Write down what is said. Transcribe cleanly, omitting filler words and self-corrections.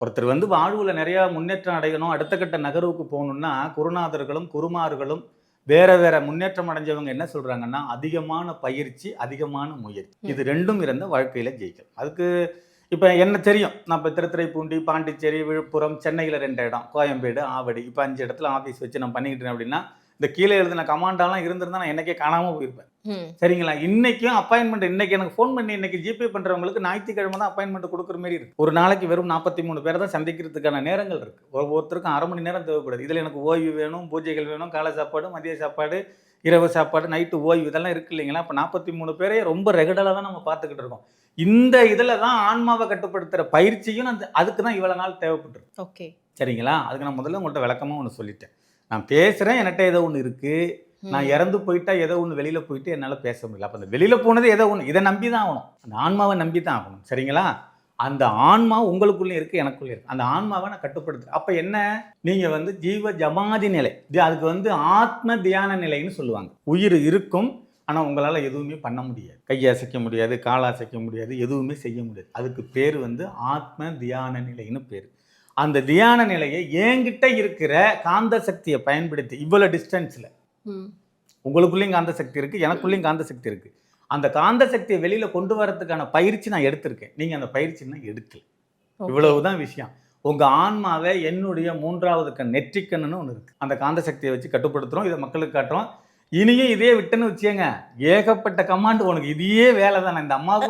ஒருத்தர் வந்து வாழ்வுல நிறைய முன்னேற்றம் அடையணும், அடுத்த கட்ட நகர்வுக்கு போகணும்னா, குருநாதர்களும், குருமார்களும் வேற வேற முன்னேற்றம் அடைஞ்சவங்க என்ன சொல்றாங்கன்னா, அதிகமான பயிற்சி, அதிகமான முயற்சி. ம். இது 2ம் இருந்தா வாழ்க்கையில ஜெயிக்கலாம். அதுக்கு இப்ப என்ன தெரியும். நான் இப்ப திருத்துறைப்பூண்டி, பாண்டிச்சேரி, விழுப்புரம், சென்னையில 2 இடம், கோயம்பேடு, ஆவடி. இப்ப 5 இடத்துல ஆஃபீஸ் வச்சு நான் பண்ணிக்கிட்டு இருக்கேன் அப்படின்னா, இந்த கீழ எழுதின கமாண்டாலாம் இருந்திருந்தா நான் என்னைக்கே காணாம போயிருப்பேன். ம். சரிங்களா? இன்னைக்கும் அப்பாயின்ட்மென்ட் இன்னைக்கு எனக்கு ஃபோன் பண்ணி இன்னைக்கு ஜிபே பண்றவங்களுக்கு ஞாயித்துக்கிழமை தான் அப்பாயின்ட்மென்ட் குடுக்குற மாரி இருக்கு. ஒரு நாளைக்கு வெறும் 43 பேர தான் சந்திக்கிறதுக்கான நேரங்கள் இருக்கு. ஒவ்வொருத்தருக்கும் 1/2 மணி நேரம் தேவைப்படுது. இதுல எனக்கு ஓய்வு வேணும், பூஜைகள் வேணும், காலை சாப்பாடு, மதிய சாப்பாடு, இரவு சாப்பாடு, நைட்டு ஓய்வு இதெல்லாம் இருக்கு இல்லைங்களா? அப்ப 43 பேரையும் ரொம்ப ரெகுலரா தான் நம்ம பார்த்துக்கிட்டு இருக்கோம். இந்த இதுல தான் ஆன்மாவ கட்டுப்படுத்துற பயிற்சியும் அதுக்கு தான் இவ்வளவு நாள் தேவைப்பட்டிருக்கு. ஓகே. சரிங்களா? அதுக்கு நான் முதல்ல உங்கள்ட்ட விளக்கமா ஒண்ணு சொல்லிட்டேன். நான் பேசுறேன், என்கிட்ட ஏதோ ஒண்ணு இருக்கு. நான் ம். இறந்து போயிட்டா ஏதோ ஒண்ணு வெளியில போயிட்டு என்னால பேச முடியல. அப்ப அந்த வெளியில போனது ஏதோ ஒண்ணு. இத நம்பி தான் ஆகணும். அந்த ஆன்மாவ நம்பி தான் ஆகணும். சரிங்களா? அந்த ஆன்மா உங்களுக்குள்ளயும் இருக்கு, எனக்குள்ளயும் இருக்கு. அந்த ஆன்மாவ நான் கட்டுப்படுத்துறேன். அப்ப என்ன? நீங்க வந்து ஜீவ ஜமாதி நிலை. அதுக்கு வந்து ஆத்ம தியான நிலைன்னு சொல்லுவாங்க. உயிர் இருக்கும். ஆனா உங்களால எதுவுமே பண்ண முடியாது. கைய அசைக்க முடியாது, கால அசைக்க முடியாது, எதுவுமே செய்ய முடியாது. அதுக்கு பேரு வந்து ஆத்ம தியான நிலைன்னு பேரு. அந்த தியான நிலையை என்கிட்ட இருக்கிற காந்த சக்திய பயன்படுத்தி இவ்வளவு டிஸ்டன்ஸ்ல ம். உங்களுக்குள்ளேயும் காந்த சக்தி இருக்கு, எனக்குள்ளேயும் காந்த சக்தி இருக்கு. அந்த காந்த சக்திய வெளியில கொண்டு வரதுக்கான பயிற்சி நான் எடுத்திருக்கேன். நீங்க அந்த பயிற்சி இன்னும் எடுக்கல. ஓகே. இவ்வளவுதான் விஷயம். உங்க ஆன்மாவ என்னுடைய 3வது கண் நெற்றிக்கண்ணுன்னு ஒண்ணு இருக்கு. அந்த காந்த சக்திய வச்சு கட்டுப்படுத்துறோம். இத மக்களுக்கு காட்டுறோம். இனியும் இதே விட்டேன்னு வச்சுக்கங்க, ஏகப்பட்ட கமாண்ட் உனக்கு இதையே வேலை தான். இந்த அம்மாவுக்கு